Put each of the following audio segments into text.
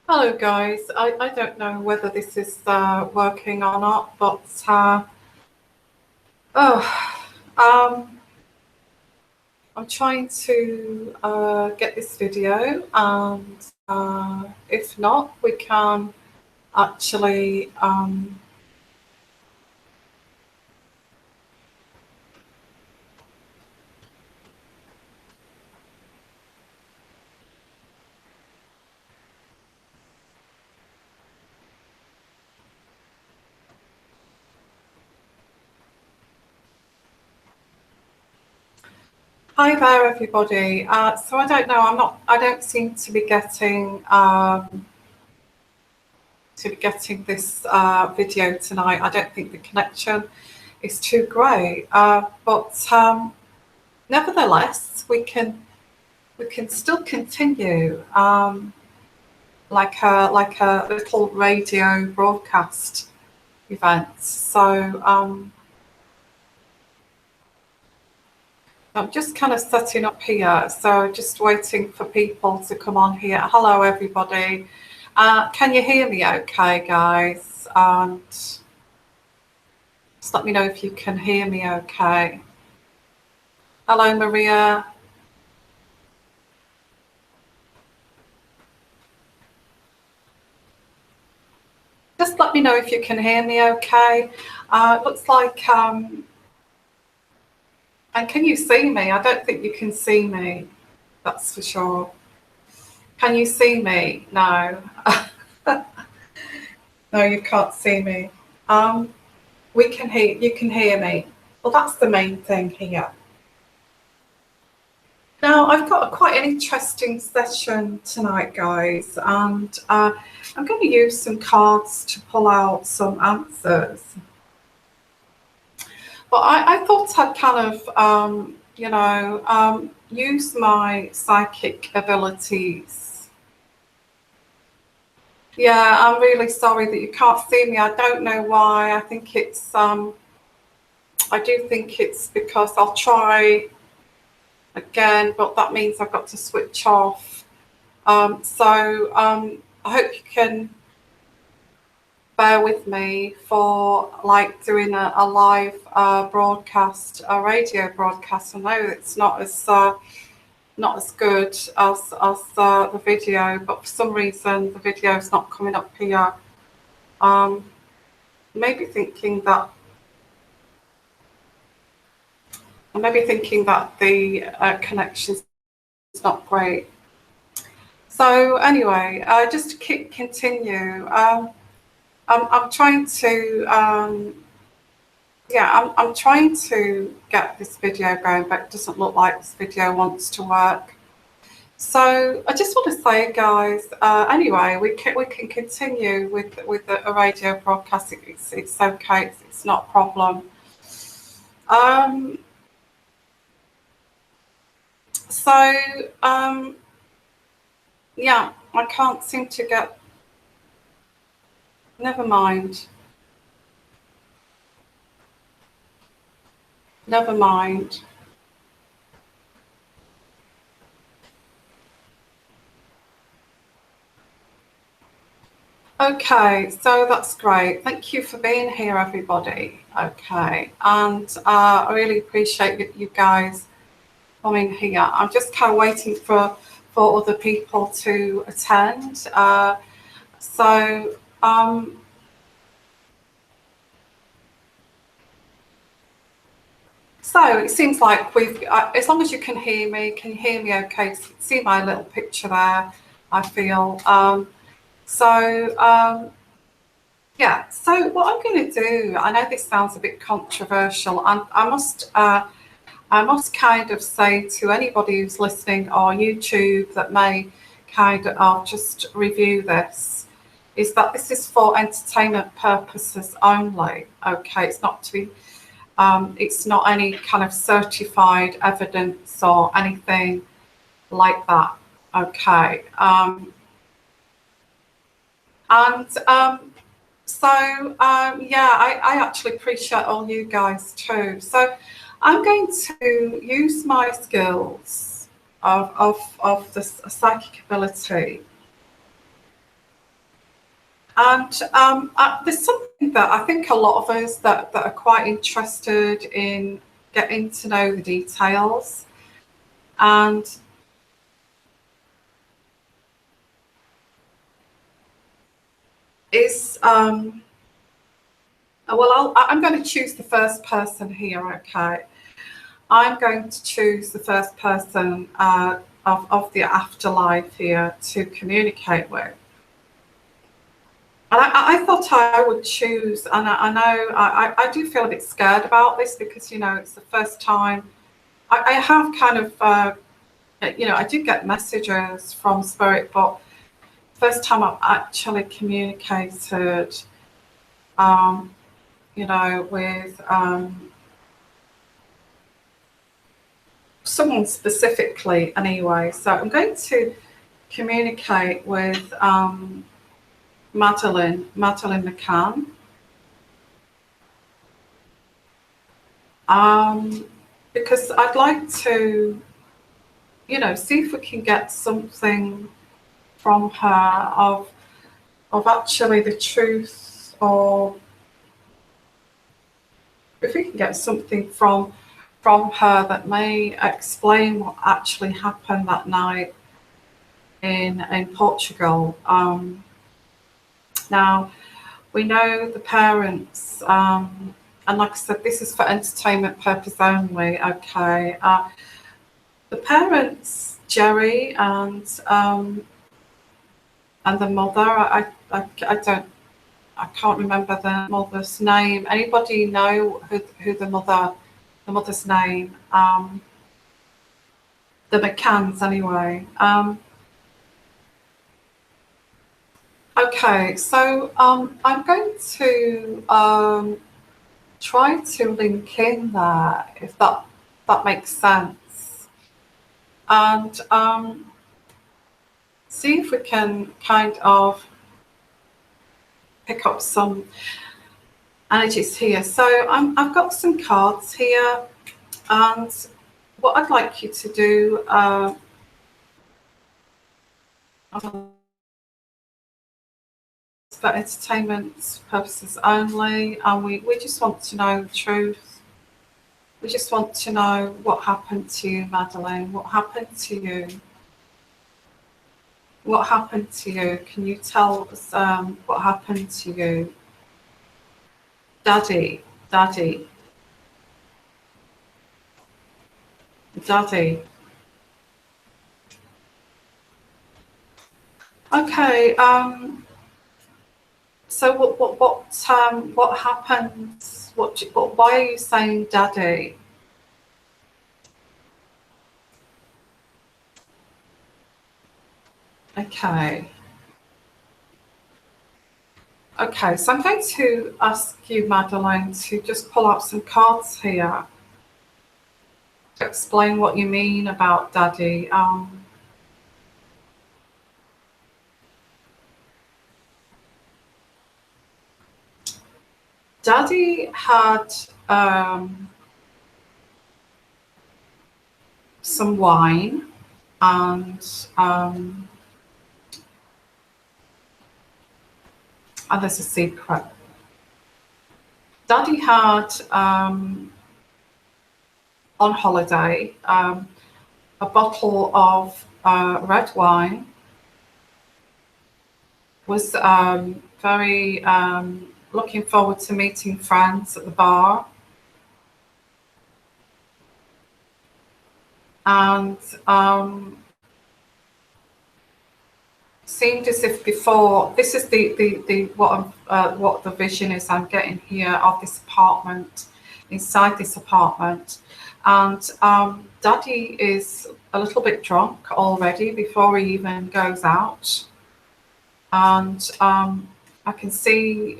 Hello guys, I don't know whether this is working or not, but oh, I'm trying to get this video, and if not, we can actually hi there everybody. So I don't know, I don't seem to be getting this video tonight. I don't think the connection is too great, but nevertheless, we can still continue like a little radio broadcast event. So I'm just kind of setting up here. So just waiting for people to come on here. Hello, everybody. Can you hear me okay, guys? And just let me know if you can hear me okay. Hello, Maria. Just let me know if you can hear me okay. It looks like, and can you see me? I don't think you can see me, that's for sure. Can you see me? No. No, you can't see me. We can hear, you can hear me. Well, that's the main thing here. Now, I've got quite an interesting session tonight, guys, and I'm going to use some cards to pull out some answers. But I thought I'd kind of, use my psychic abilities. Yeah, I'm really sorry that you can't see me. I don't know why. I think it's, I do think it's because I'll try again, but that means I've got to switch off. I hope you can bear with me for like doing a live broadcast, a radio broadcast. I know it's not as good as the video, but for some reason the video is not coming up here. Maybe thinking that the connection is not great. So anyway, just to continue, I'm trying to I'm trying to get this video going, but it doesn't look like this video wants to work. So I just want to say, guys, anyway, we can continue with a radio broadcast. It's okay. It's not a problem. Yeah, I can't seem to get. Never mind. Never mind. Okay, so that's great. Thank you for being here, everybody. Okay, and I really appreciate you guys coming here. I'm just kind of waiting for other people to attend. So it seems like we've, as long as you can hear me okay? See my little picture there, I feel. Yeah, so what I'm going to do, I know this sounds a bit controversial, and I must kind of say to anybody who's listening on YouTube that may kind of just review this, is that this is for entertainment purposes only. Okay, it's not to be, it's not any kind of certified evidence or anything like that. Okay, yeah, I actually appreciate all you guys too. So I'm going to use my skills of this psychic ability And there's something that I think a lot of us that are quite interested in getting to know the details. And is well, I'm going to choose the first person here. Okay, I'm going to choose the first person of the afterlife here to communicate with. And I thought I would choose, and I know I do feel a bit scared about this because, you know, it's the first time I have kind of, you know, I do get messages from Spirit, but first time I've actually communicated, you know, with someone specifically anyway. So I'm going to communicate with MADDIE MACCAN. Because I'd like to, you know, see if we can get something from her of actually the truth, or if we can get something from her that may explain what actually happened that night in Portugal. Now, we know the parents, and like I said, this is for entertainment purpose only, okay. The parents, Jerry and the mother, I can't remember the mother's name. Anybody know who the mother's name? The McCanns anyway. Okay, so I'm going to try to link in there, if that makes sense, and see if we can kind of pick up some energies here. So I've got some cards here, and what I'd like you to do, for entertainment purposes only, and we just want to know the truth. We just want to know what happened to you, Madeline. What happened to you? What happened to you? Can you tell us what happened to you? Daddy, Daddy, Daddy. Okay. So what happens? Why are you saying Daddy? Okay. Okay, so I'm going to ask you, Madeline, to just pull out some cards here to explain what you mean about Daddy. Daddy had some wine, and there's a secret. Daddy had on holiday a bottle of red wine. Was very looking forward to meeting friends at the bar, and seemed as if before, this is the what the vision is I'm getting here of this apartment, inside this apartment, and Daddy is a little bit drunk already before he even goes out, and I can see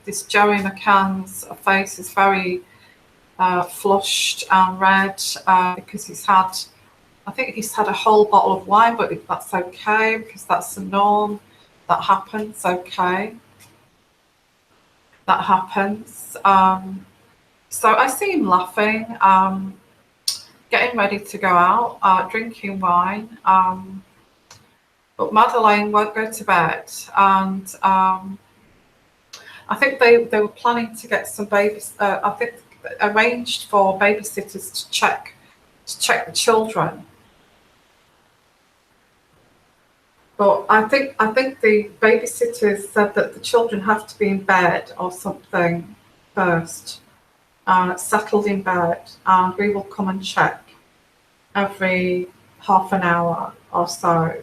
this Joey McCann's face is very flushed and red because I think he's had a whole bottle of wine, but that's okay because that's the norm. That happens, okay. That happens. So I see him laughing, getting ready to go out, drinking wine. but Madeleine won't go to bed, and I think they were planning to get some babies. I think arranged for babysitters to check the children. But I think the babysitters said that the children have to be in bed or something first, settled in bed, and we will come and check every half an hour or so.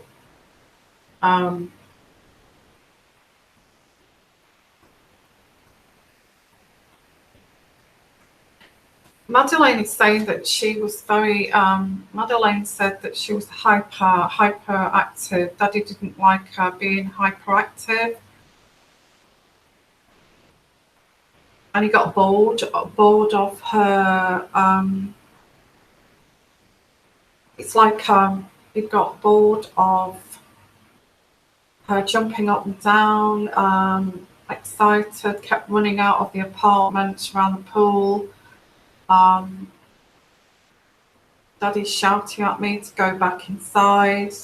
Madeleine is saying that she was very. Madeleine said that she was hyperactive. Daddy didn't like her being hyperactive, and he got bored of her. It's like he got bored of her jumping up and down, excited, kept running out of the apartment around the pool. Daddy's shouting at me to go back inside.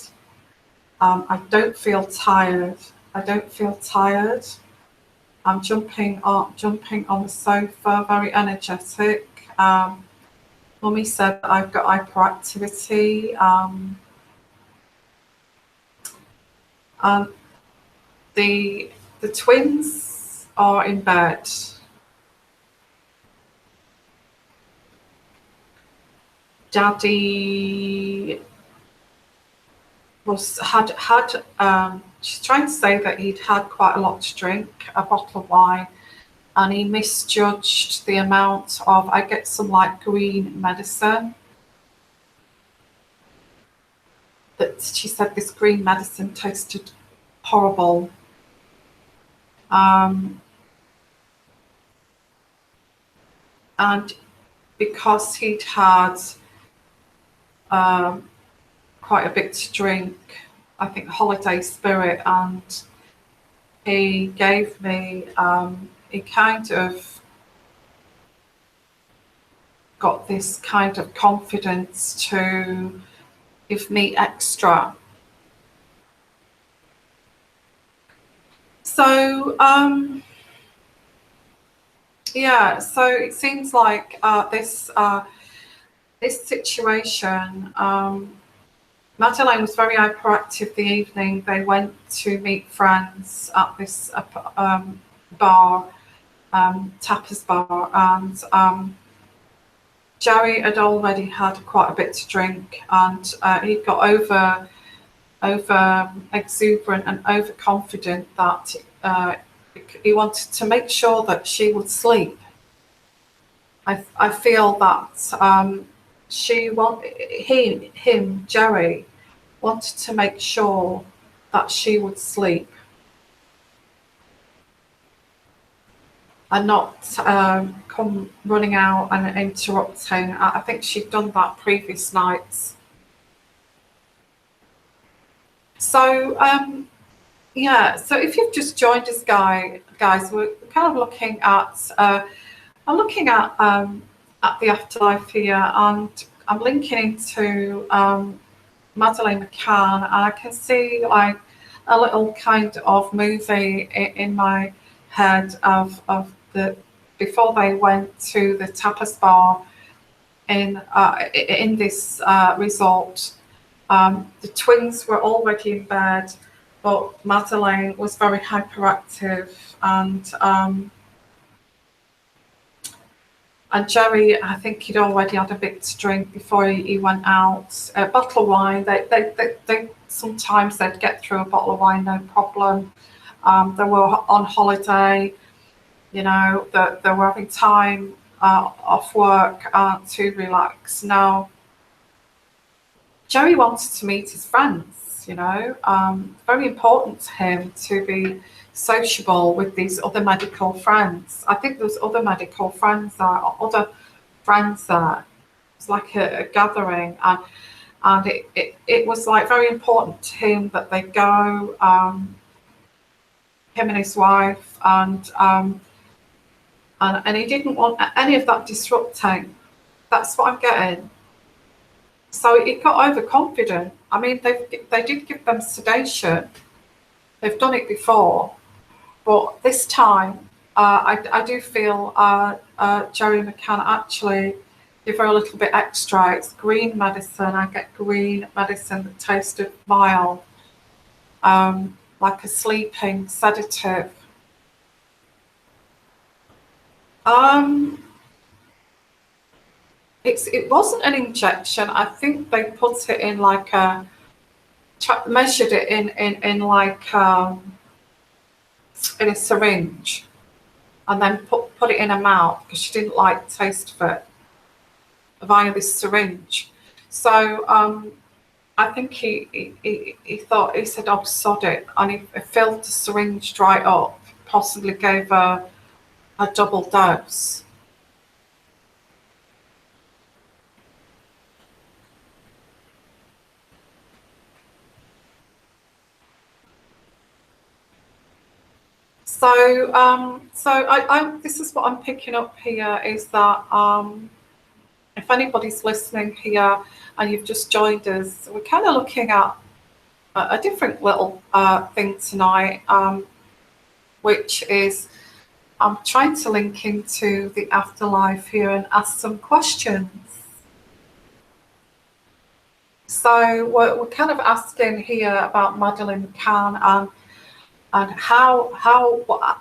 I don't feel tired. I'm jumping on the sofa, very energetic. Mummy said that I've got hyperactivity. And the twins are in bed. Daddy she's trying to say that he'd had quite a lot to drink, a bottle of wine, and he misjudged the amount of, I get some like green medicine. That she said this green medicine tasted horrible. And because he'd had quite a bit to drink, I think holiday spirit, and he gave me, he kind of got this kind of confidence to give me extra. So yeah, so it seems like this situation, Madeleine was very hyperactive the evening. They went to meet friends at this bar, tapas bar, and Jerry had already had quite a bit to drink, and he got over exuberant and overconfident that he wanted to make sure that she would sleep. I feel that Jerry wanted to make sure that she would sleep and not come running out and interrupting. I think she'd done that previous nights. So yeah, so if you've just joined us, guys, we're kind of looking at the afterlife here, and I'm linking into Madeleine McCann, and I can see like a little kind of movie in my head of the before they went to the tapas bar in this resort. The twins were already in bed, but Madeleine was very hyperactive, and Jerry, I think he'd already had a bit to drink before he went out. A bottle of wine, they sometimes they'd get through a bottle of wine, no problem. They were on holiday, you know, they were having time off work to relax. Now, Jerry wanted to meet his friends, you know, very important to him to be sociable with these other medical friends. I think there was other medical friends there, other friends there. It's like a gathering, and it was like very important to him that they go, him and his wife, and he didn't want any of that disrupting. That's what I'm getting. So he got overconfident, I mean, they did give them sedation. They've done it before, but this time, I do feel Jerry McCann actually give her a little bit extra. It's green medicine. I get green medicine that tasted mild, like a sleeping sedative. It wasn't an injection. I think they put it in like measured it in like in a syringe, and then put it in her mouth because she didn't like the taste of it via this syringe. So I think he thought, he said, "Oh, sod it," and he filled the syringe dry up, possibly gave her a double dose. So I this is what I'm picking up here, is that if anybody's listening here and you've just joined us, we're kind of looking at a different little thing tonight, which is I'm trying to link into the afterlife here and ask some questions. So we're kind of asking here about Maddie McCann and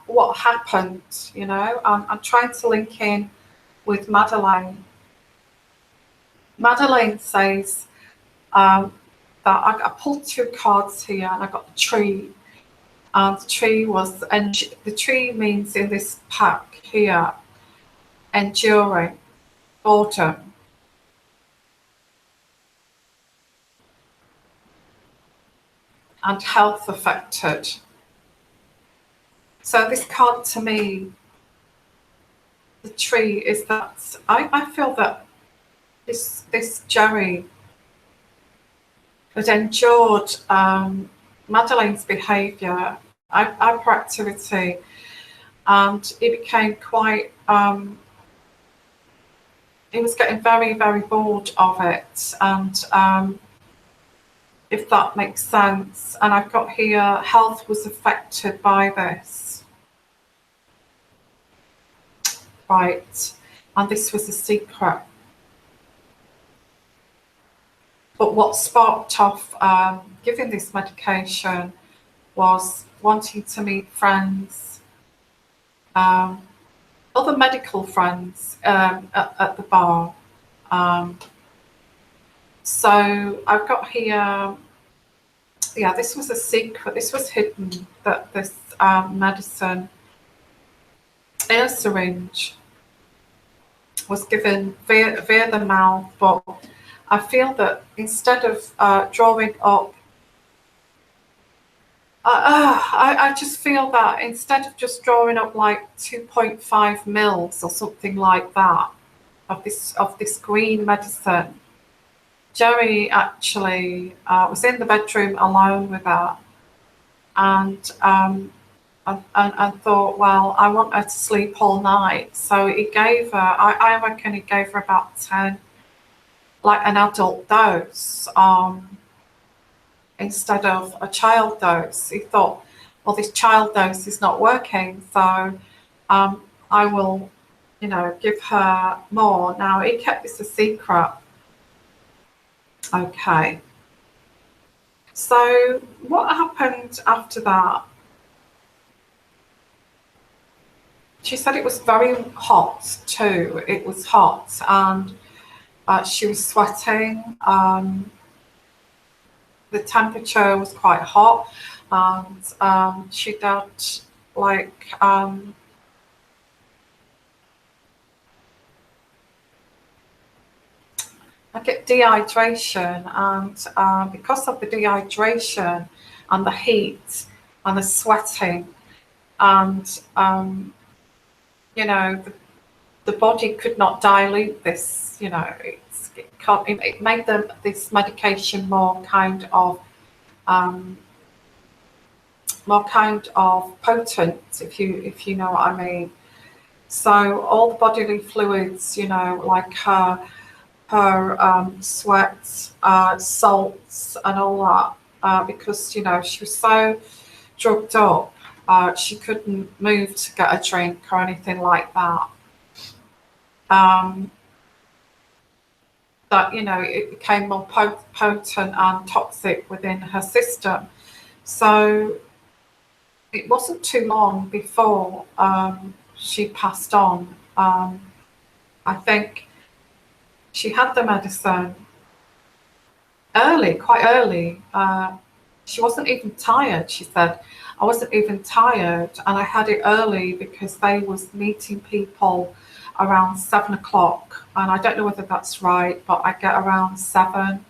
what happened, you know. I'm trying to link in with Madeleine. Madeleine says that I pulled two cards here, and I got the tree, and the tree was, and the tree means in this pack here, enduring, boredom, and health affected. So this card to me, the tree, is that I feel that this Jerry had endured Madeleine's behaviour, hyperactivity, and he became quite, he was getting very, very bored of it, and if that makes sense. And I've got here, health was affected by this. Right, and this was a secret. But what sparked off giving this medication was wanting to meet friends, other medical friends at the bar. So I've got here, yeah, this was a secret. This was hidden, that this medicine in a syringe was given via the mouth. But I feel that instead of drawing up, I just feel that instead of just drawing up like 2.5 mils or something like that of this green medicine, Jerry actually was in the bedroom alone with her, and thought, well, I want her to sleep all night. So he gave her, I reckon he gave her about 10, like an adult dose, instead of a child dose. He thought, well, this child dose is not working, so I will, you know, give her more. Now, he kept this a secret. Okay. So what happened after that? She said it was very hot too. It was hot, and she was sweating. The temperature was quite hot, and she had like I get dehydration, and because of the dehydration and the heat and the sweating, and you know, the body could not dilute this. You know, it made this medication more kind of potent, if you know what I mean. So all the bodily fluids, you know, like her her sweat, salts, and all that, because, you know, she was so drugged up, she couldn't move to get a drink or anything like that. That, you know, it became more potent and toxic within her system. So it wasn't too long before she passed on. I think she had the medicine early, quite early. She wasn't even tired, she said. I wasn't even tired, and I had it early because they was meeting people around 7 o'clock, and I don't know whether that's right, but I get around 7.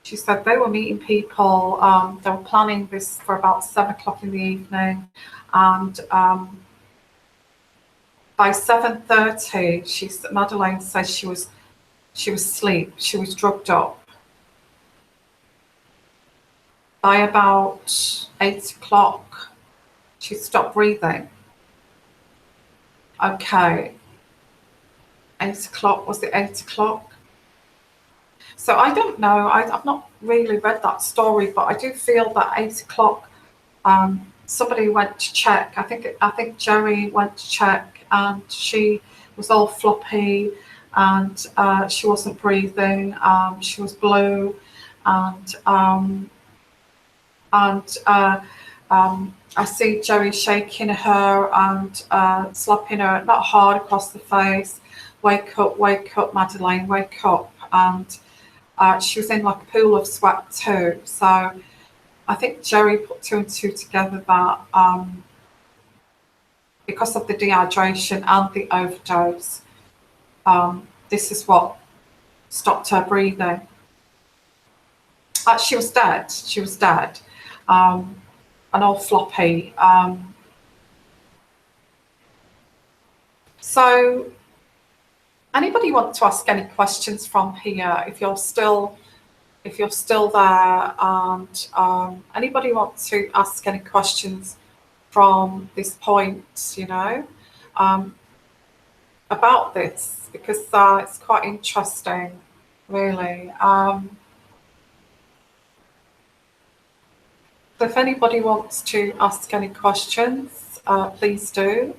She said they were meeting people, they were planning this for about 7 o'clock in the evening, and by 7:30, Madeleine says she was asleep, she was drugged up. By about 8 o'clock, she stopped breathing. Okay, 8 o'clock, was it 8 o'clock? So I don't know, I've not really read that story, but I do feel that 8 o'clock, somebody went to check. I think Jerry went to check, and she was all floppy, and she wasn't breathing. She was blue, and I see Jerry shaking her and slapping her, not hard, across the face. Wake up, Madeleine, wake up. And she was in like a pool of sweat too. So I think Jerry put 2 and 2 together that because of the dehydration and the overdose, this is what stopped her breathing. She was dead. She was dead. And all floppy. So anybody want to ask any questions from here? If you're still there, and anybody want to ask any questions from this point, you know, about this, because it's quite interesting, really. So if anybody wants to ask any questions, please do.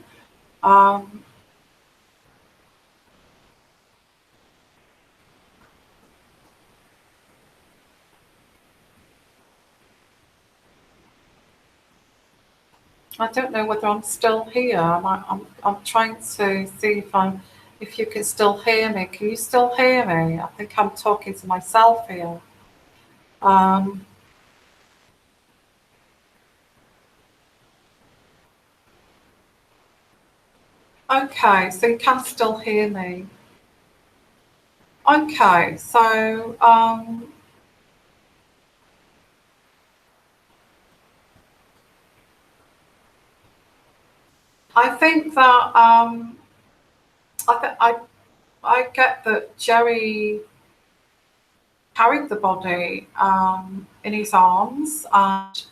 I don't know whether I'm still here. I'm trying to see if you can still hear me. Can you still hear me? I think I'm talking to myself here. Okay, so you can still hear me. Okay, so I think that I get that Jerry carried the body in his arms, and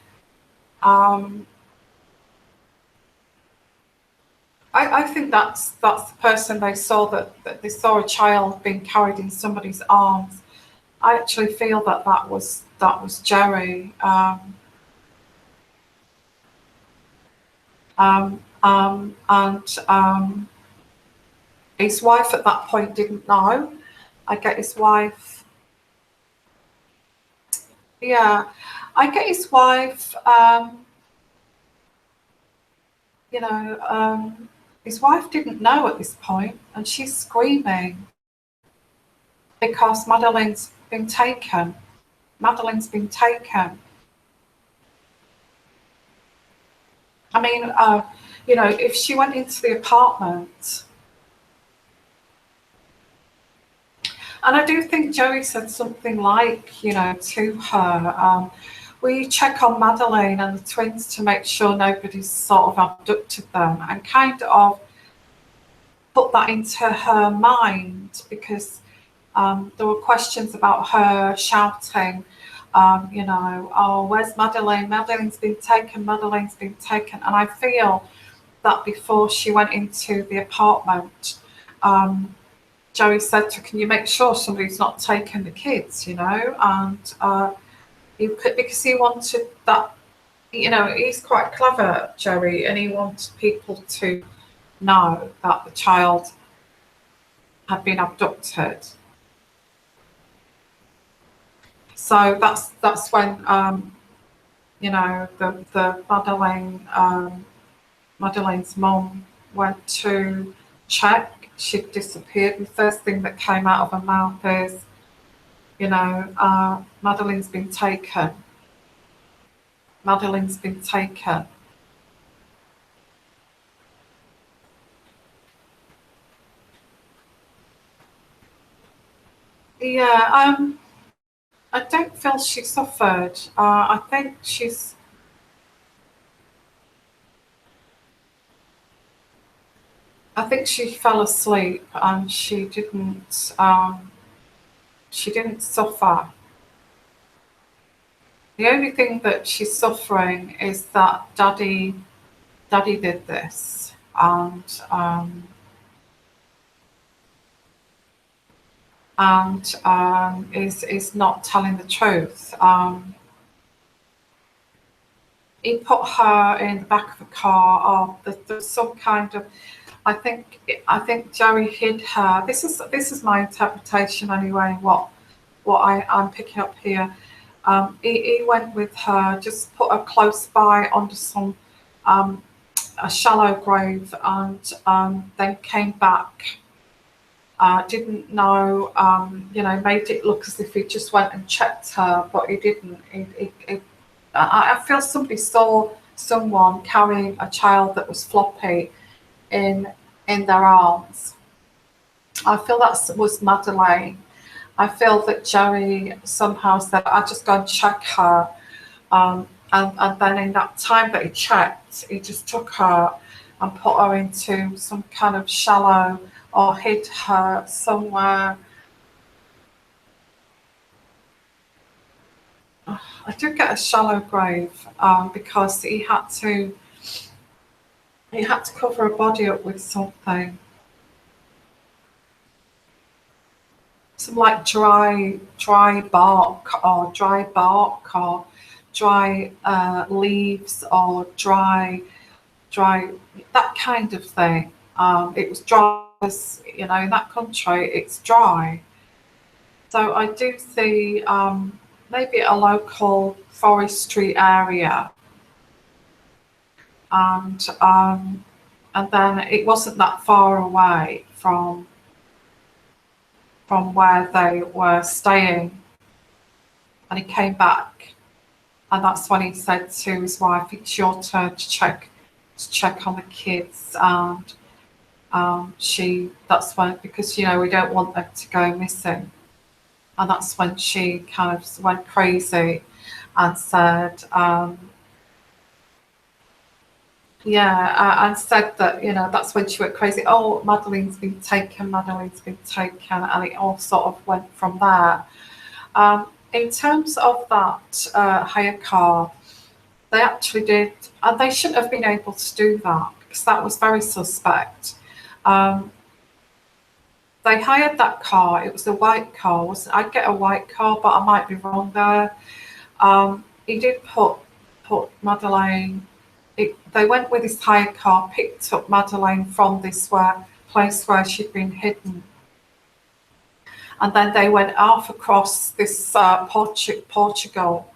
I think that's the person they saw, that they saw a child being carried in somebody's arms. I actually feel that was Jerry. And his wife at that point didn't know. I get his wife. Yeah, I get his wife. You know, his wife didn't know at this point, and she's screaming because Madeleine's been taken. Madeleine's been taken. I mean, you know, if she went into the apartment, and I do think Joey said something like, you know, to her, will you check on Madeleine and the twins to make sure nobody's sort of abducted them, and kind of put that into her mind, because there were questions about her shouting, you know, oh, where's Madeleine? Madeleine's been taken, Madeleine's been taken. And I feel that before she went into the apartment, Joey said to her, can you make sure somebody's not taking the kids, you know? And because he wanted that, you know, he's quite clever, Joey, and he wanted people to know that the child had been abducted. So that's when you know, the Madeleine's mum went to check. She'd disappeared. The first thing that came out of her mouth is, you know, Madeleine's been taken. Madeleine's been taken. Yeah, I don't feel she suffered. I think she fell asleep and she didn't suffer. The only thing that she's suffering is that Daddy did this, and is not telling the truth. He put her in the back of a car. There's some kind of, I think Joey hid her. This is my interpretation anyway. What I'm picking up here. He went with her, just put her close by under some a shallow grave, and then came back. Didn't know, you know, made it look as if he just went and checked her, but he didn't. I feel somebody saw someone carrying a child that was floppy in their arms. I feel that was Madeleine. I feel that Joey somehow said, I'll just go and check her. And then in that time that he checked, he just took her and put her into some kind of shallow, or hid her somewhere. I did get a shallow grave because he had to cover her body up with something. Some like dry bark or dry leaves or dry that kind of thing. It was dry, you know, in that country it's dry. So I do see maybe a local forestry area, and then it wasn't that far away from where they were staying, and he came back, and that's when he said to his wife, it's your turn to check on the kids. And that's when, because, you know, we don't want them to go missing, and that's when she kind of went crazy and said and said that, you know, that's when she went crazy. Oh, Madeleine's been taken, and it all sort of went from there. In terms of that hire car, they actually did, and they shouldn't have been able to do that because that was very suspect. They hired that car. It was a white car. I'd get a white car, but I might be wrong there. He did put Madeleine. They went with his hired car, picked up Madeleine from this place where she'd been hidden, and then they went off across this Portugal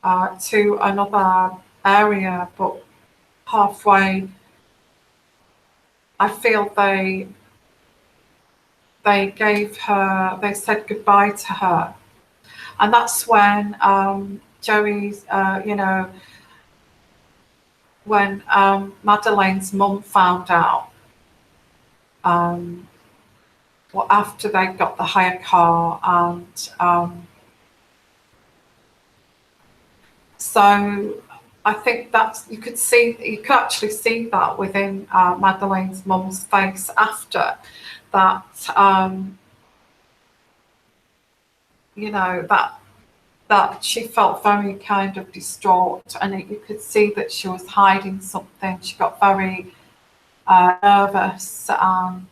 to another area. But halfway, I feel they said goodbye to her, and that's when Joey's, you know, when Madeleine's mum found out, well, after they got the hire car, and so I think that you could actually see that within Madeleine's mum's face after that, you know, that she felt very kind of distraught, and you could see that she was hiding something. She got very nervous, and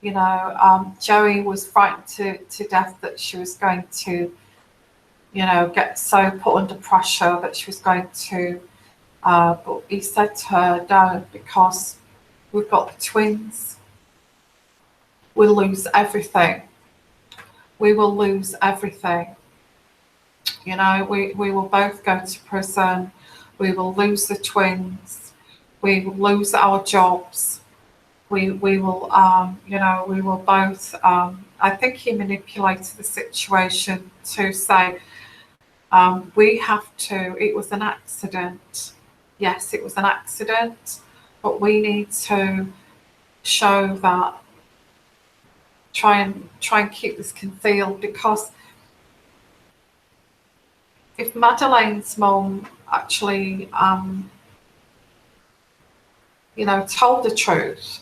You know, Joey was frightened to death that she was going to, you know, get so put under pressure that she was going to, but he said to her, don't, because we've got the twins. We'll lose everything. We will lose everything. You know, we will both go to prison. We will lose the twins. We will lose our jobs. We will, you know, we will both, I think he manipulated the situation to say, we have to, it was an accident. Yes, it was an accident, but we need to show that, try and keep this concealed, because if Madeleine's mum actually, you know, told the truth,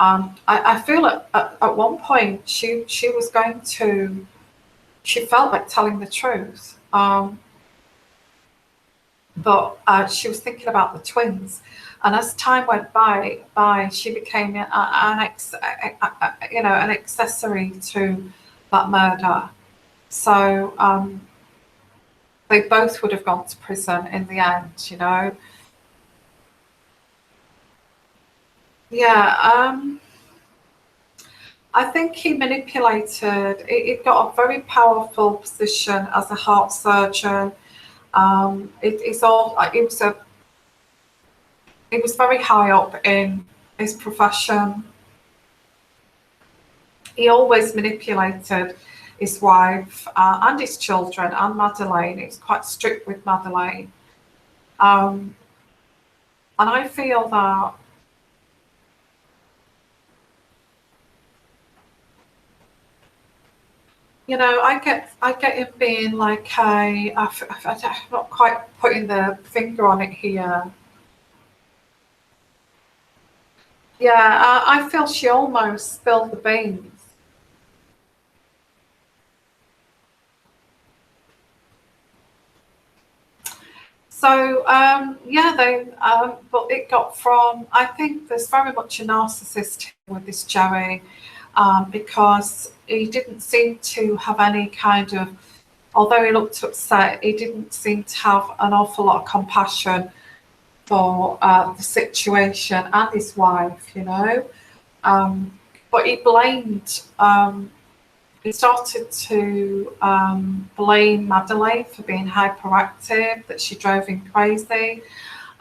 I feel at one point she was going to, she felt like telling the truth, but she was thinking about the twins, and as time went by, she became you know, an accessory to that murder. So they both would have gone to prison in the end, you know. Yeah, I think he manipulated. It got a very powerful position as a heart surgeon. It's all. It was very high up in his profession. He always manipulated his wife and his children and Madeleine. He was quite strict with Madeleine, and I feel that, you know, I get him being like I'm not quite putting the finger on it here. Yeah, I feel she almost spilled the beans. So yeah, but it got from. I think there's very much a narcissist with this Joey, because he didn't seem to have any kind of. Although he looked upset, he didn't seem to have an awful lot of compassion for the situation and his wife, you know. But he blamed. He started to blame Madeleine for being hyperactive, that she drove him crazy,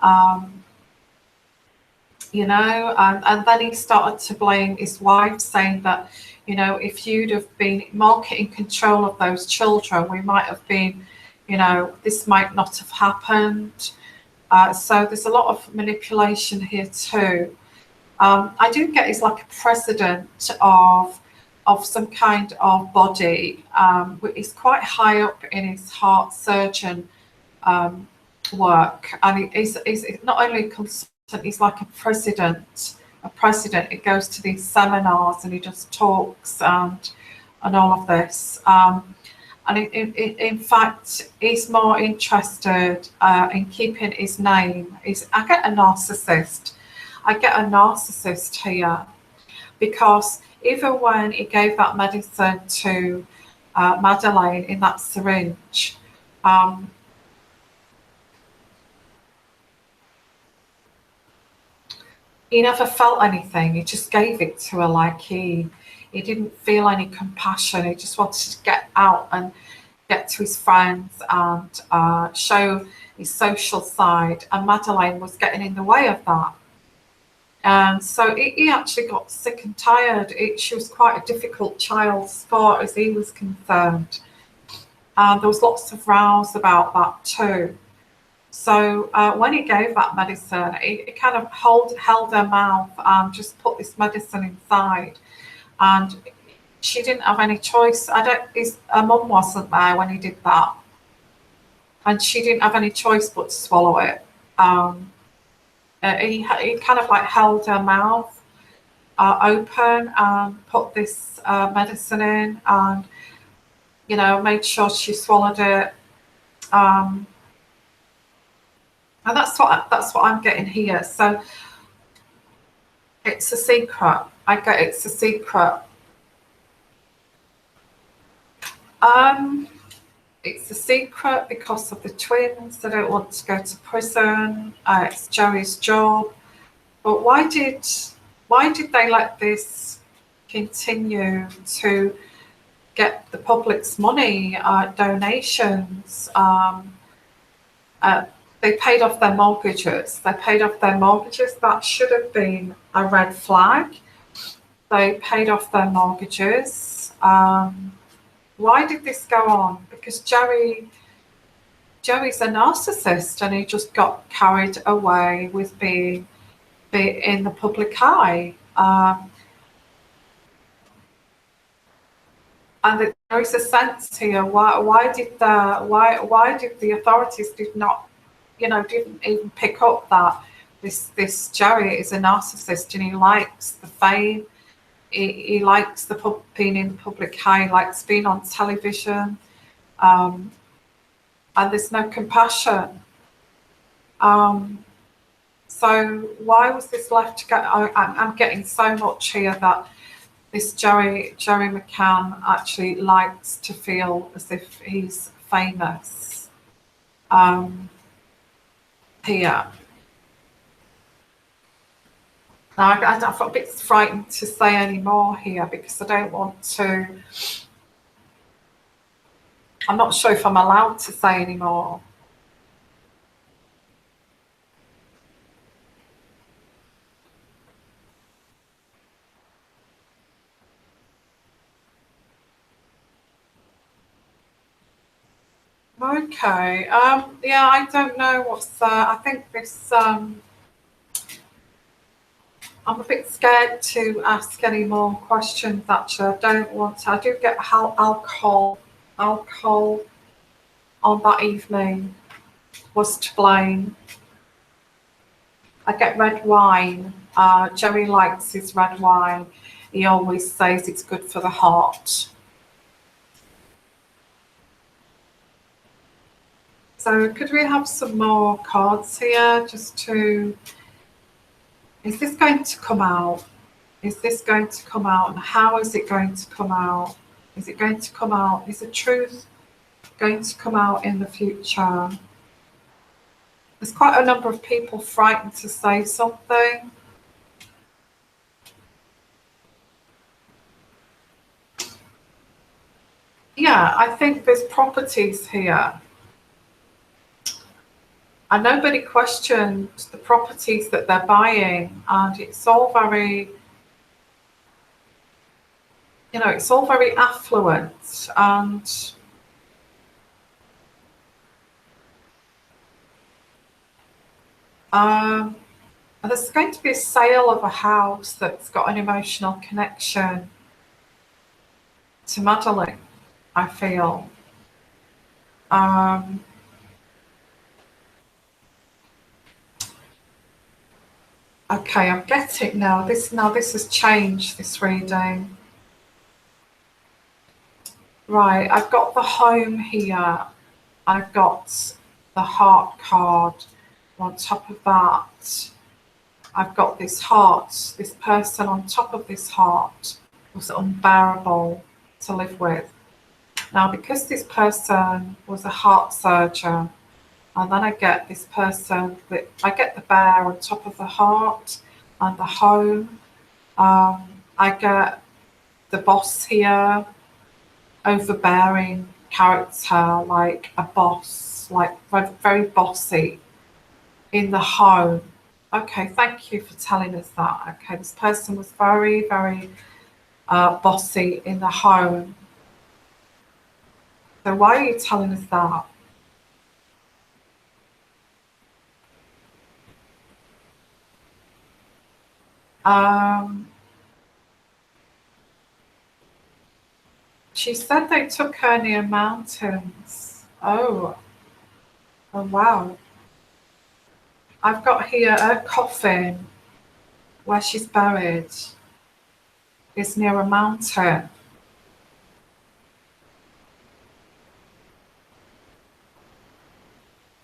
um, you know, and then he started to blame his wife, saying that, you know, if you'd have been more in control of those children, we might have been, you know, this might not have happened. So there's a lot of manipulation here too. I do get he's like a president of some kind of body. He's quite high up in his heart surgeon work, and he's not only a consultant, he's like a president. A president. He goes to these seminars and he just talks and all of this. And in fact, he's more interested in keeping his name. I get a narcissist. I get a narcissist here, because even when he gave that medicine to Madeleine in that syringe, he never felt anything. He just gave it to her like he didn't feel any compassion. He just wanted to get out and get to his friends and show his social side. And Madeleine was getting in the way of that. And so he actually got sick and tired. She was quite a difficult child as far as he was concerned. And there was lots of rows about that too. So when he gave that medicine, he kind of held her mouth and just put this medicine inside. And she didn't have any choice. Her mum wasn't there when he did that. And she didn't have any choice but to swallow it. He kind of like held her mouth open and put this medicine in, and, you know, made sure she swallowed it. And that's what I'm getting here. So It's a secret. I get it's a secret. Um, it's a secret because of the twins. They don't want to go to prison. It's Joey's job. But why did they let this continue to get the public's money, donations? They paid off their mortgages. They paid off their mortgages. That should have been a red flag. They paid off their mortgages. Why did this go on? Because Joey's a narcissist, and he just got carried away with being in the public eye. And there is a sense here. Why did the authorities didn't even pick up that this Joey is a narcissist and he likes the fame. He likes being in the public eye. He likes being on television, and there's no compassion. So why was this left to go? I'm getting so much here that this Jerry McCann actually likes to feel as if he's famous. Here. Now, I feel a bit frightened to say any more here because I don't want to. I'm not sure if I'm allowed to say any more. Okay. Yeah, I don't know what's. I think this. I'm a bit scared to ask any more questions. Actually, I don't want to. I do get alcohol. Alcohol on that evening was to blame. I get red wine. Jerry likes his red wine. He always says it's good for the heart. So could we have some more cards here just to... Is this going to come out? Is this going to come out? And how is it going to come out? Is it going to come out? Is the truth going to come out in the future? There's quite a number of people frightened to say something. Yeah, I think there's properties here. And nobody questioned the properties that they're buying. And it's all very, it's all very affluent. And there's going to be a sale of a house that's got an emotional connection to Madeline, I feel. Okay, I'm getting now. This has changed, this reading. Right, I've got the home here. I've got the heart card. On top of that, I've got this heart. This person on top of this heart was unbearable to live with. Now, because this person was a heart surgeon, and then I get this person, I get the bear on top of the heart and the home. I get the boss here, overbearing character, like a boss, like very bossy in the home. Okay, thank you for telling us that. Okay, this person was very, very bossy in the home. So why are you telling us that? She said they took her near mountains. Oh wow. I've got here a coffin where she's buried is near a mountain.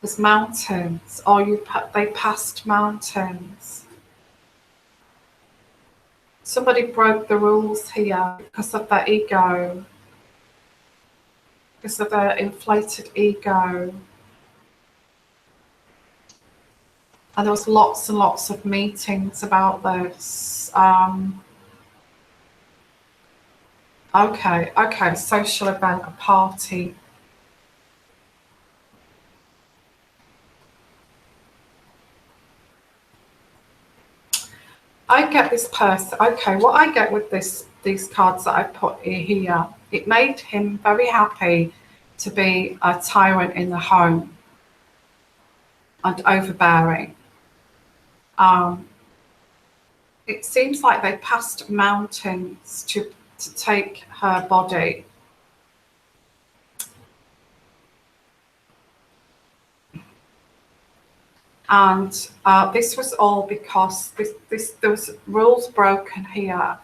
There's mountains, or they passed mountains. Somebody broke the rules here because of their ego, because of their inflated ego. And there was lots and lots of meetings about this. Okay, social event, a party. I get this person. Okay, what I get with these cards that I put here, it made him very happy to be a tyrant in the home and overbearing. It seems like they passed mountains to take her body. And this was all because there was rules broken here,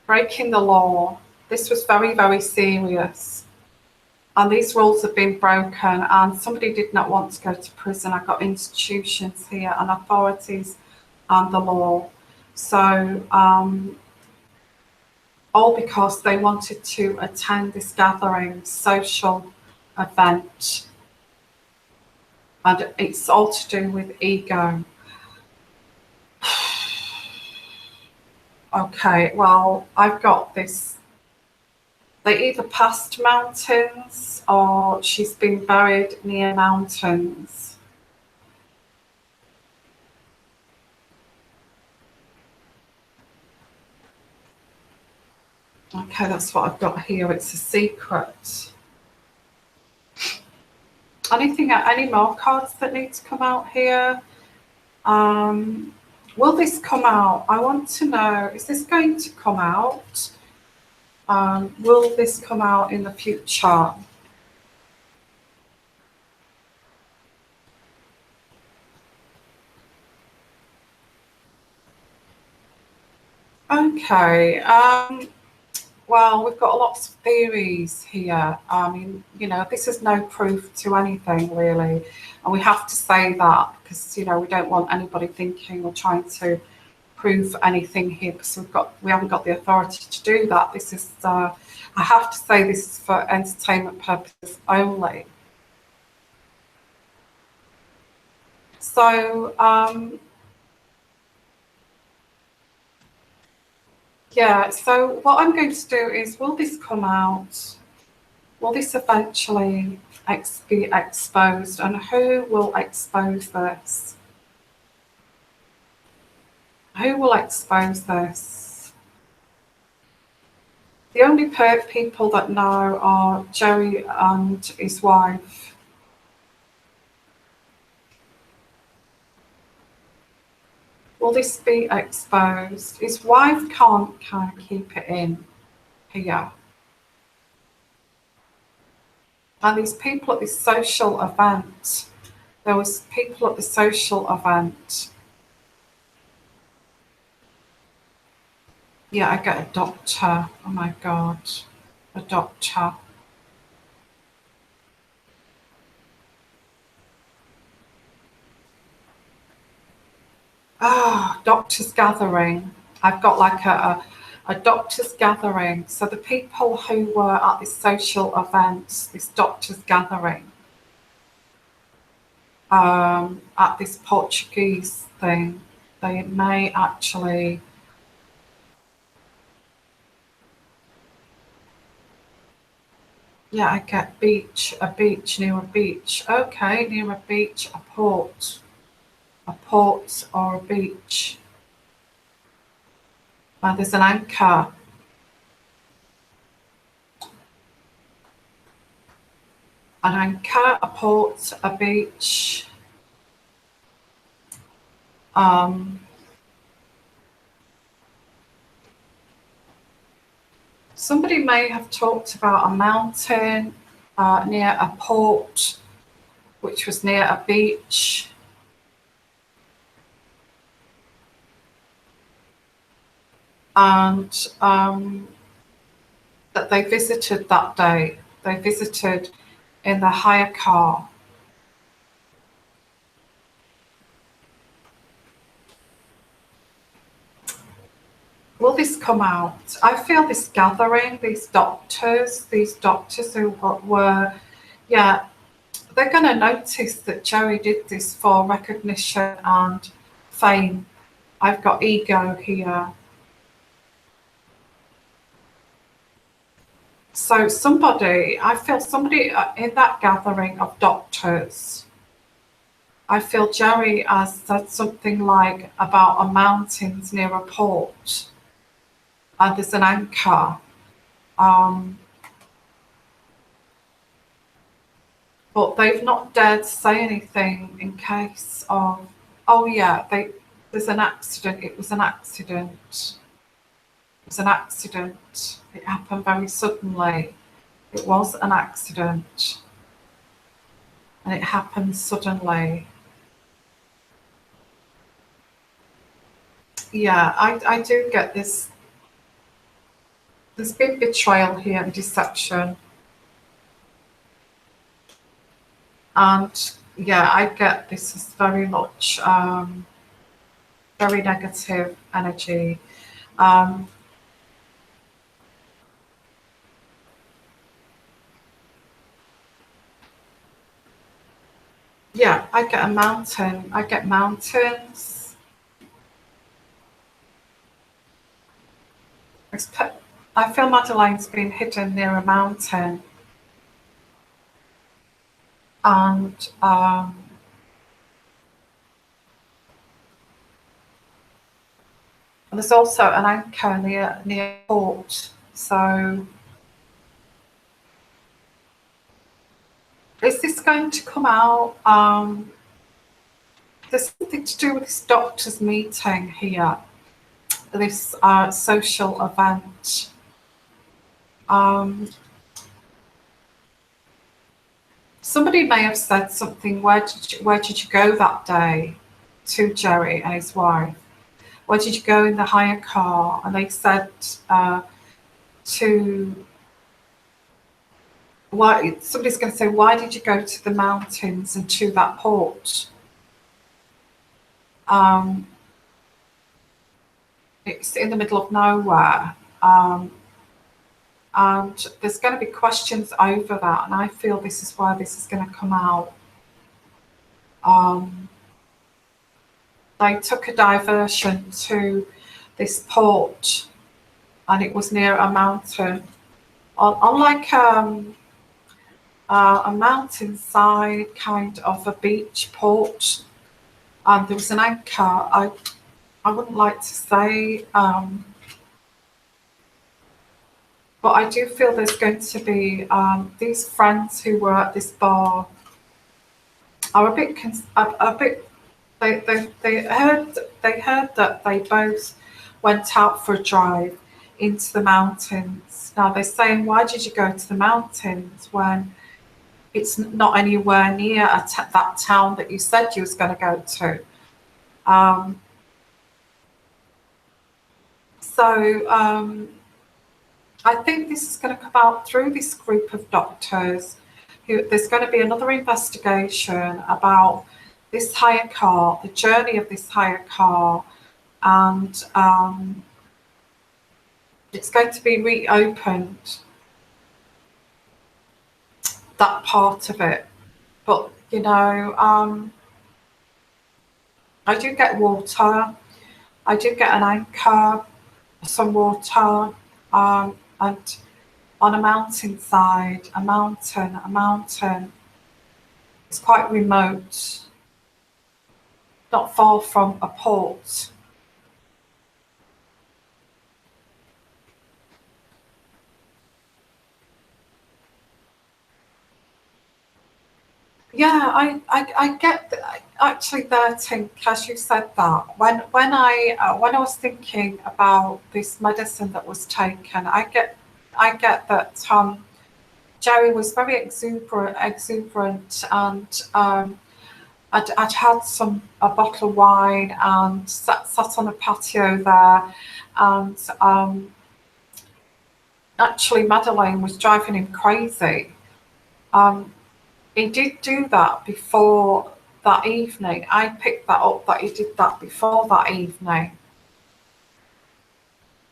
breaking the law. This was very, very serious. And these rules have been broken, and somebody did not want to go to prison. I got institutions here and authorities and the law. So all because they wanted to attend this gathering, social event. And it's all to do with ego. Okay, well, I've got this. They either passed mountains or she's been buried near mountains. Okay, that's what I've got here. It's a secret. Any more cards that need to come out here? Will this come out? I want to know, is this going to come out? Will this come out in the future? Okay. Well, we've got lots of theories here. I mean, this is no proof to anything, really. And we have to say that because, we don't want anybody thinking or trying to prove anything here because we haven't got the authority to do that. This is, I have to say this is for entertainment purposes only. So, yeah, so what I'm going to do is, will this come out? Will this eventually be exposed? And who will expose this? Who will expose this? The only people that know are Jerry and his wife. Will this be exposed? His wife can't kind of keep it in here. And these people at this social event, there was people at the social event. Yeah, I get a doctor. Oh my God, a doctor. Doctors gathering. I've got like a doctors gathering. So the people who were at this social event, this doctors gathering, at this Portuguese thing, they may actually. Yeah, I get beach, a beach, near a beach. Okay, near a beach, a port or a beach. There's an anchor. An anchor, a port, a beach. Somebody may have talked about a mountain near a port, which was near a beach. And that they visited that day. They visited in the hire car. will this come out? I feel this gathering, these doctors who were, yeah, they're going to notice that Jerry did this for recognition and fame. I've got ego here. So I feel somebody in that gathering of doctors, I feel Jerry has said something like about a mountains near a port, and there's an anchor. But they've not dared to say anything in case of, oh yeah, there's an accident. It was an accident. It was an accident. It happened very suddenly. It was an accident. And it happened suddenly. Yeah, I do get this. There's been betrayal here and deception. And yeah, I get this is very much very negative energy. Yeah, I get a mountain. I get mountains. I feel Madeleine's been hidden near a mountain. And there's also an anchor near port. So is this going to come out? There's something to do with this doctor's meeting here, this social event. Somebody may have said something, where did you go that day, to Jerry and his wife? Where did you go in the hire car? And they said somebody's going to say, why did you go to the mountains and to that port? It's in the middle of nowhere. And there's going to be questions over that, and I feel this is where this is going to come out. They took a diversion to this port, and it was near a mountain, on like a mountainside, kind of a beach port, and there was an anchor. I wouldn't like to say, but I do feel there's going to be these friends who were at this bar are a bit. They heard that they both went out for a drive into the mountains. Now they're saying, why did you go to the mountains when it's not anywhere near that town that you said you was going to go to? I think this is going to come out through this group of doctors. There's going to be another investigation about this hire car, the journey of this hire car, and it's going to be reopened, that part of it. But you know, I do get water, I do get an anchor, some water, and on a mountainside, a mountain. It's quite remote, not far from a port. Yeah, I get actually that, Tink, as you said that. When I was thinking about this medicine that was taken, I get that Jerry was very exuberant, and I'd had a bottle of wine and sat on a patio there, and actually Madeleine was driving him crazy. He did do that before that evening. I picked that up, that he did that before that evening.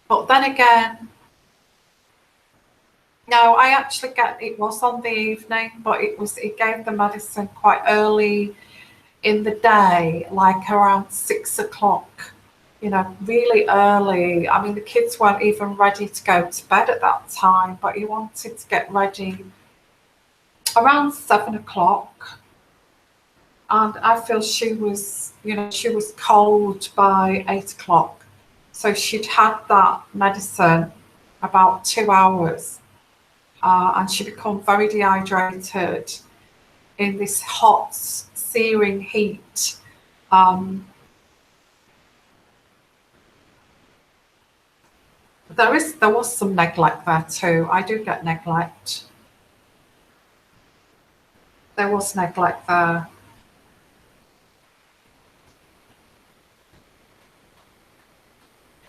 But then again, no, I actually get it was on the evening, but it gave the medicine quite early in the day, like around 6 o'clock, really early. I mean, the kids weren't even ready to go to bed at that time, but he wanted to get ready around 7 o'clock. And I feel she was cold by 8 o'clock. So she'd had that medicine about 2 hours, and she become very dehydrated in this hot, searing heat. Um, there was some neglect there too. I do get neglect. There was neglect there.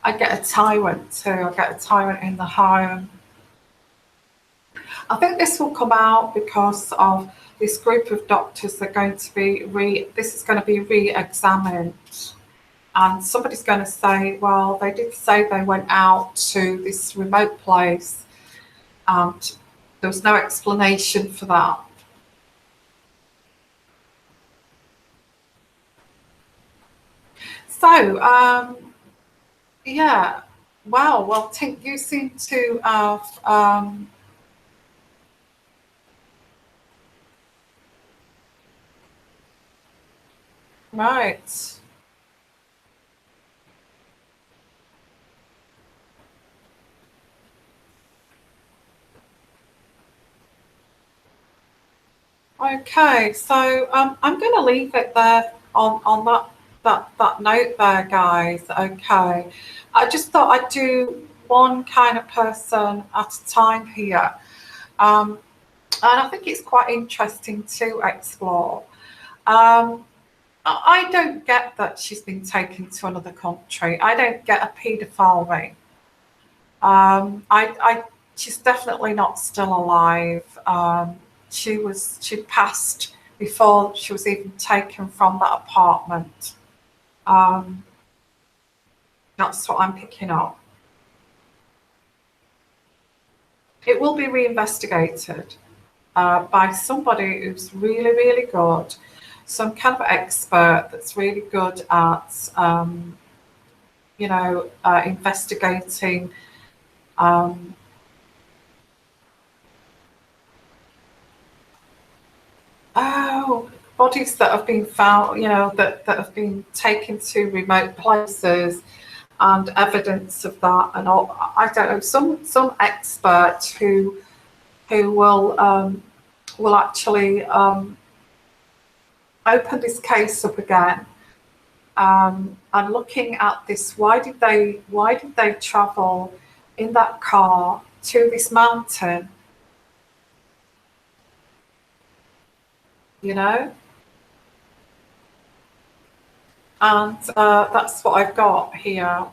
I get a tyrant too. I get a tyrant in the home. I think this will come out because of this group of doctors are going to be this is going to be re-examined, and somebody's going to say, well, they did say they went out to this remote place and there was no explanation for that. So, yeah, wow. Well, Tink, you seem to have right. Okay, so I'm going to leave it there on that note there, guys. Okay, I just thought I'd do one kind of person at a time here, um, and I think it's quite interesting to explore. Um, I don't get that she's been taken to another country. I don't get a paedophile ring. She's definitely not still alive. She passed before she was even taken from that apartment. Um, that's what I'm picking up. It will be reinvestigated by somebody who's really, really good, some kind of expert that's really good at, investigating. Um, Oh, bodies that have been found, that have been taken to remote places and evidence of that and all. I don't know, some expert who will actually open this case up again, and looking at this. Why did they travel in that car to this mountain? You know, and that's what I've got here.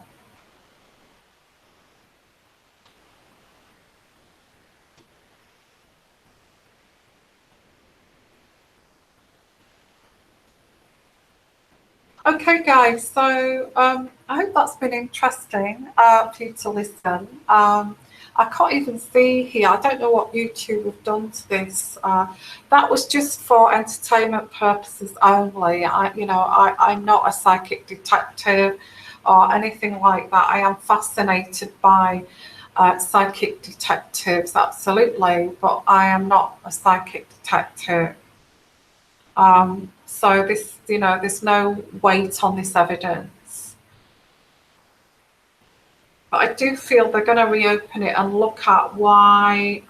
Okay, guys, so I hope that's been interesting for you to listen. I can't even see here. I don't know what YouTube have done to this. That was just for entertainment purposes only. I'm not a psychic detective or anything like that. I am fascinated by psychic detectives, absolutely, but I am not a psychic detective. So there's no weight on this evidence. But I do feel they're going to reopen it and look at why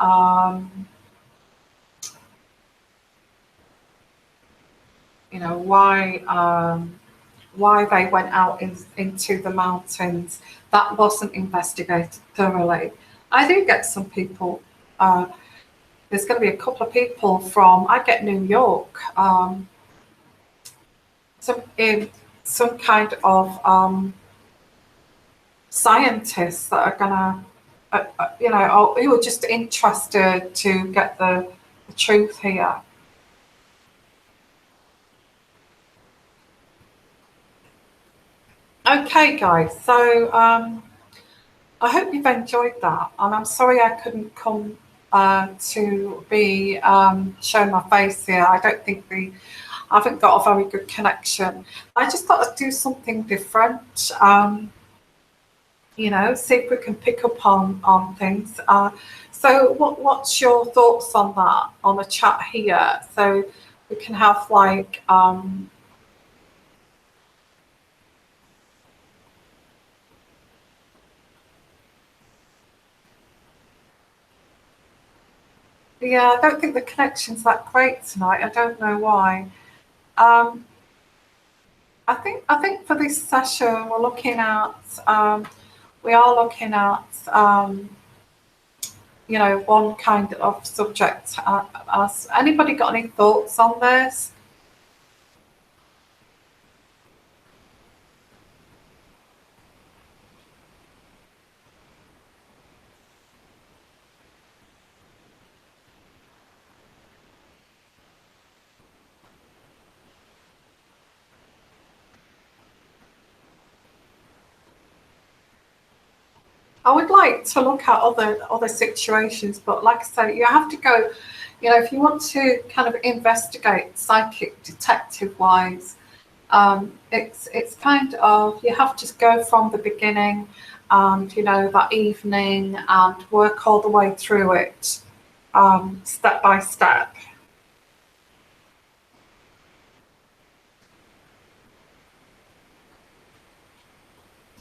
they went out into the mountains. That wasn't investigated thoroughly. I do get some people. There's going to be a couple of people from. I get New York. Some kind of scientists that are gonna, who are just interested to get the truth here. Okay, guys. So I hope you've enjoyed that, and I'm sorry I couldn't come to be showing my face here. I don't think I haven't got a very good connection. I just thought I'd do something different. See if we can pick up on things. So what's your thoughts on that on the chat here? So we can have like yeah, I don't think the connection's that great tonight. I don't know why. Um, I think for this session we're looking at we are looking at one kind of subject. Has anybody got any thoughts on this? I would like to look at other situations, but like I said, you have to go. If you want to kind of investigate psychic detective wise, it's kind of you have to go from the beginning, and that evening, and work all the way through it, step by step.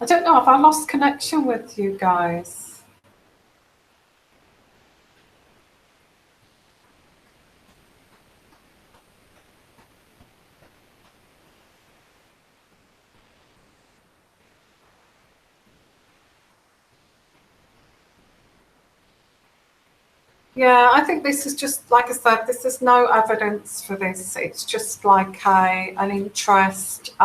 I don't know if I lost connection with you guys. Yeah, I think this is just like I said. This is no evidence for this. It's just like an interest.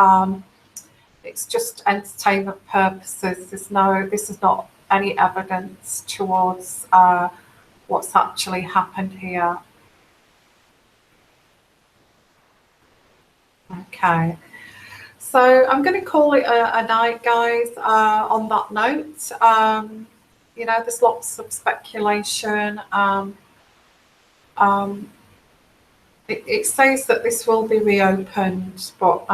It's just entertainment purposes. This is not any evidence towards what's actually happened here. Okay. So I'm going to call it a night, guys. On that note, there's lots of speculation. Um, it says that this will be reopened, but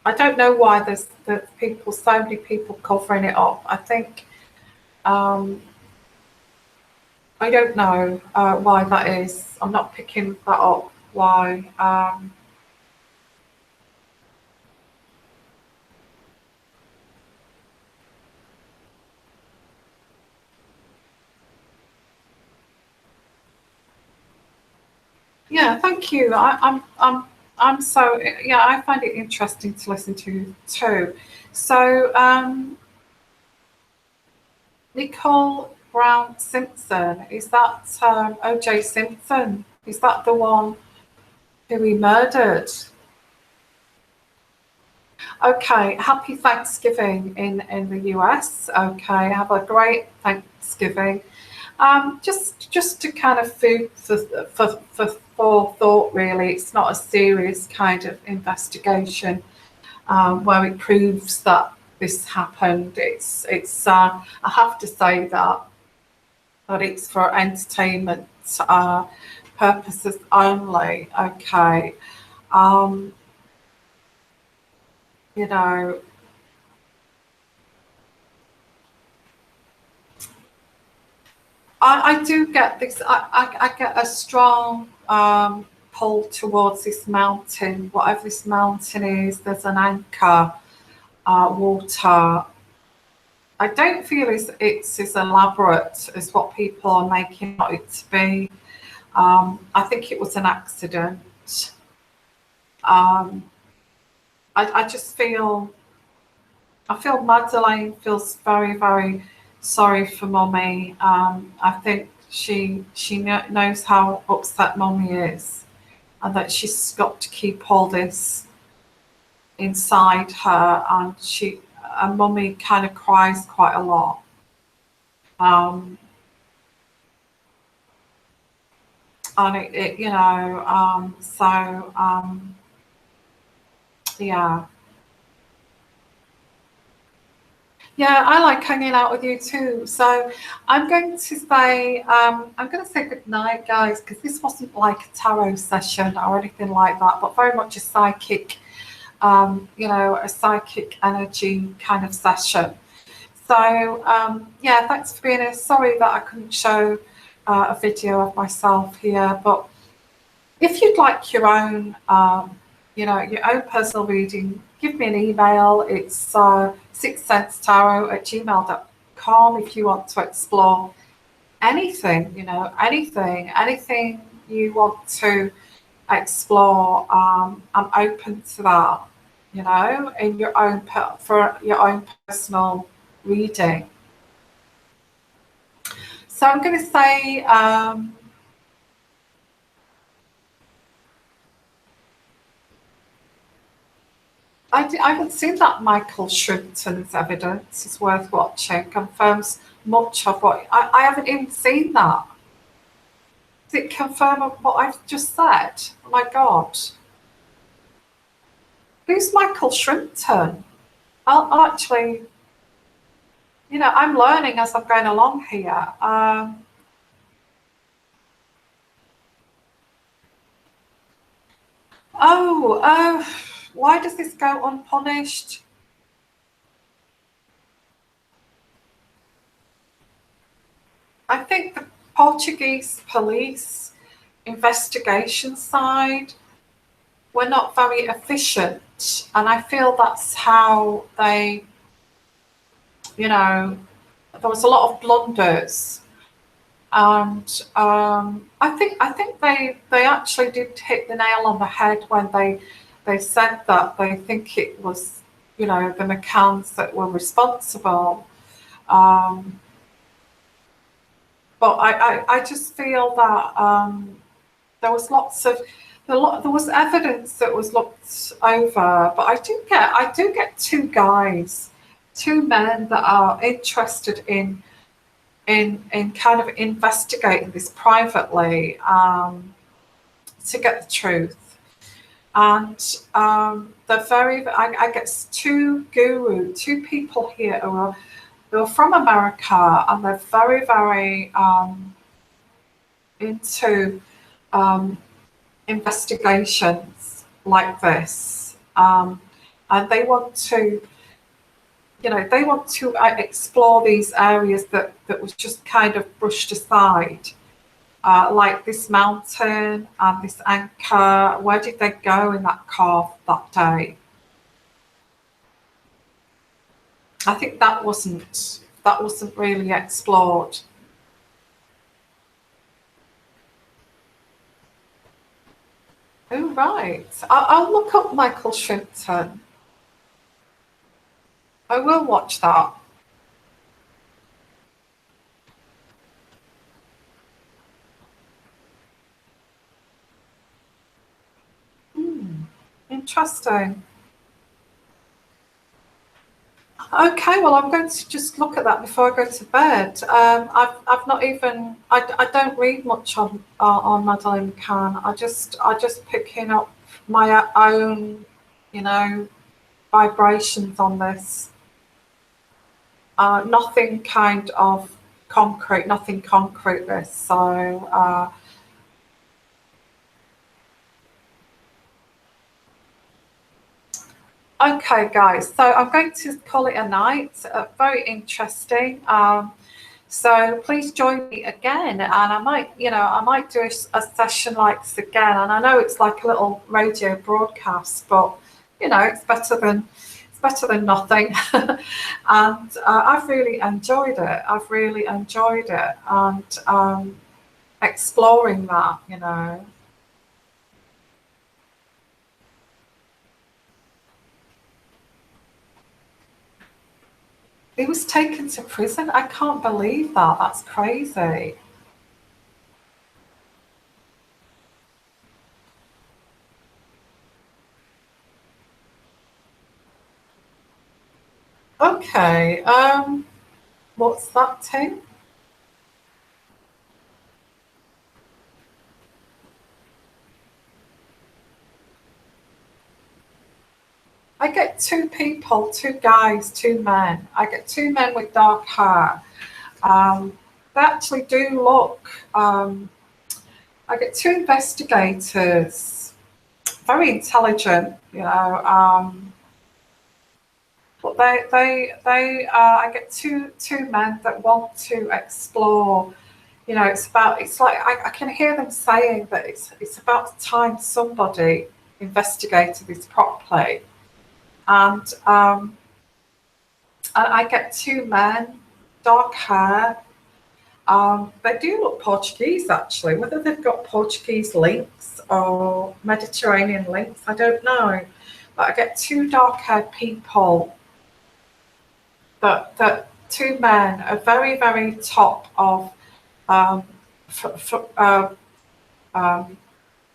I don't know why there's so many people covering it up. I think I don't know why that is. I'm not picking that up. Why? Yeah, thank you. I'm so yeah. I find it interesting to listen to too. So Nicole Brown Simpson, is that O.J. Simpson? Is that the one who he murdered? Okay, happy Thanksgiving in the US. Okay, have a great Thanksgiving. Just to kind of food for thought, really. It's not a serious kind of investigation where it proves that this happened. I have to say that it's for entertainment purposes only. Okay, um, you know. I do get this. I get a strong pull towards this mountain. Whatever this mountain is, there's an anchor, water. I don't feel it's as elaborate as what people are making it to be. I think it was an accident. Um, I just I feel Madeleine feels very, very sorry for Mummy. I think she knows how upset Mummy is, and that she's got to keep all this inside her. And Mummy kind of cries quite a lot. Um, and Yeah, I like hanging out with you too. So I'm going to say good night, guys, because this wasn't like a tarot session or anything like that, but very much a psychic, a psychic energy kind of session. So yeah, thanks for being here. Sorry that I couldn't show a video of myself here, but if you'd like your own, your own personal reading, give me an email. It's sixsensetarot@gmail.com if you want to explore anything, anything you want to explore. I'm open to that, in your own for your own personal reading. So I'm going to say. I haven't seen that Michael Shrimpton's evidence is worth watching. Confirms much of what I haven't even seen that. Does it confirm what I've just said? Oh my God. Who's Michael Shrimpton? I'll actually, I'm learning as I'm going along here. Why does this go unpunished? I think the Portuguese police investigation side were not very efficient, and I feel that's how they, there was a lot of blunders, and I think they actually did hit the nail on the head when they said that they think it was, the McCanns that were responsible. Um, but I just feel that there was there was evidence that was looked over, but I do get two men that are interested in kind of investigating this privately, to get the truth. And I get two people here who are from America, and they're very, very into investigations like this, and they want to explore these areas that was just kind of brushed aside, like this mountain and this anchor. Where did they go in that car that day? I think that wasn't really explored. Oh right, I'll look up Michael Shrimpton. I will watch that. Interesting. Okay, well, I'm going to just look at that before I go to bed. I've not even, I don't read much on Madeline McCann. I just picking up my own, vibrations on this. Nothing kind of concrete, nothing concrete. This so. Okay, guys, so I'm going to call it a night. Very interesting. So please join me again, and I might do a session like this again. And I know it's like a little radio broadcast, but it's better than nothing. And I've really enjoyed it. And exploring that. He was taken to prison. I can't believe that. That's crazy. Okay. What's that, Tim? I get two people, two guys, two men. I get two men with dark hair. They actually do look. I get two investigators, very intelligent, you know. But I get two men that want to explore. You know, it's like I can hear them saying that it's about time somebody investigated this properly. And I get two men, dark hair. They do look Portuguese, actually. Whether they've got Portuguese links or Mediterranean links, I don't know. But I get two dark-haired people. That two men are very, very top of,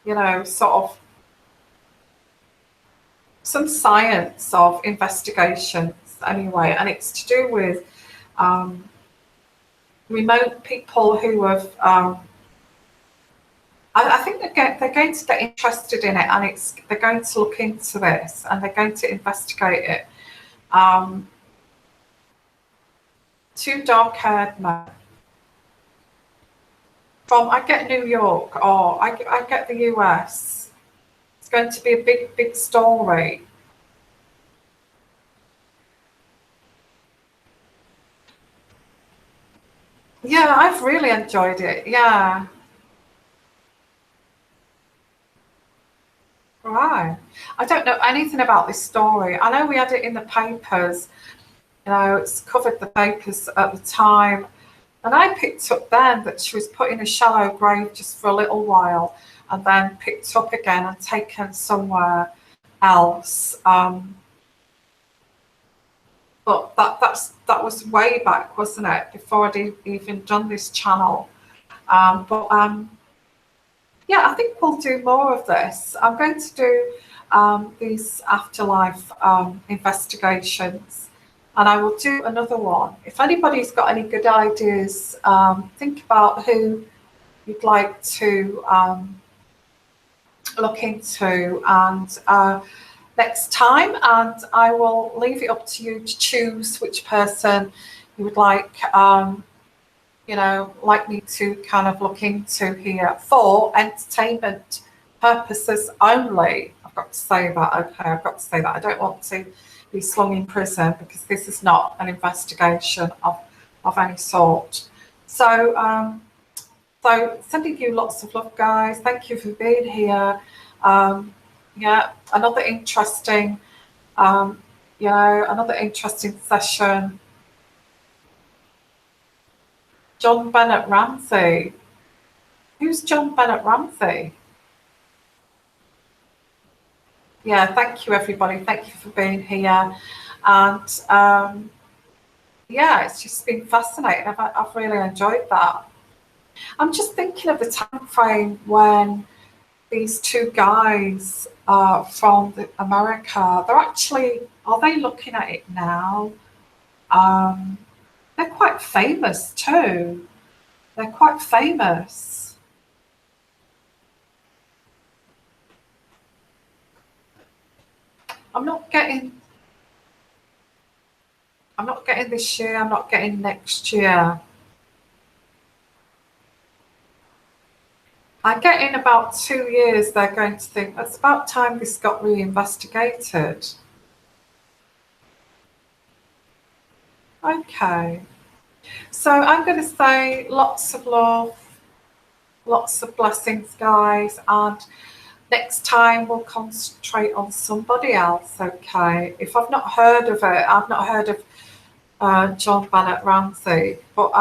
you know, sort of some science of investigations anyway, and it's to do with remote people who have. I think they're going to get interested in it, and they're going to look into this, and they're going to investigate it. Two dark-haired men from, I get New York, or I get the US. It's going to be a big, big story. Yeah, I've really enjoyed it. Yeah. Right. I don't know anything about this story. I know we had it in the papers. You know, it's covered the papers at the time. And I picked up then that she was put in a shallow grave just for a little while, and then picked up again and taken somewhere else. But that was way back, wasn't it? Before I'd even done this channel. Yeah, I think we'll do more of this. I'm going to do these afterlife investigations, and I will do another one. If anybody's got any good ideas, think about who you'd like to look into, and next time, and I will leave it up to you to choose which person you would like, you know, like me to kind of look into here for entertainment purposes only. I've got to say that, okay, I've got to say that. I don't want to be slung in prison, because this is not an investigation of any sort. So, so sending you lots of love, guys. Thank you for being here. Yeah, another interesting, you know, another interesting session. John Bennett Ramsey. Who's John Bennett Ramsey? Yeah, thank you, everybody. Thank you for being here. And yeah, it's just been fascinating. I've really enjoyed that. I'm just thinking of the time frame when these two guys from America, are they looking at it now? They're quite famous too. They're quite famous. I'm not getting this year, I'm not getting next year. I get in about 2 years, they're going to think, it's about time this got re-investigated. Okay. So I'm going to say lots of love, lots of blessings, guys, and next time we'll concentrate on somebody else, okay? If I've not heard of it, I've not heard of John Bennett Ramsey, but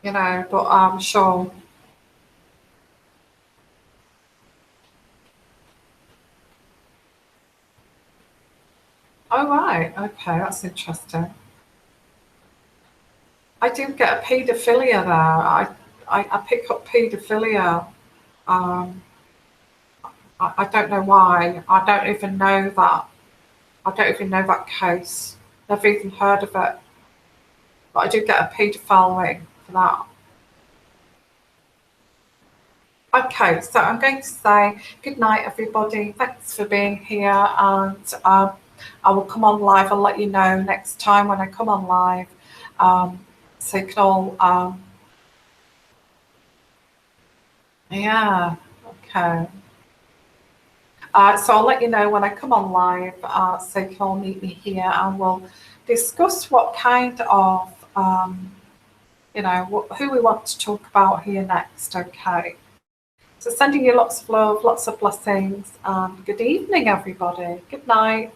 you know, but I'm sure. Oh right, okay, that's interesting. I do get a paedophilia there. I pick up paedophilia. I don't know why. I don't even know that. I don't even know that case. Never even heard of it. But I do get a paedophile ring for that. Okay, so I'm going to say good night, everybody. Thanks for being here, and I will come on live. I'll let you know next time when I come on live, so you can all, yeah, okay. So I'll let you know when I come on live, so you can all meet me here, and we'll discuss what kind of, who we want to talk about here next. Okay. So sending you lots of love, lots of blessings, and good evening, everybody. Good night.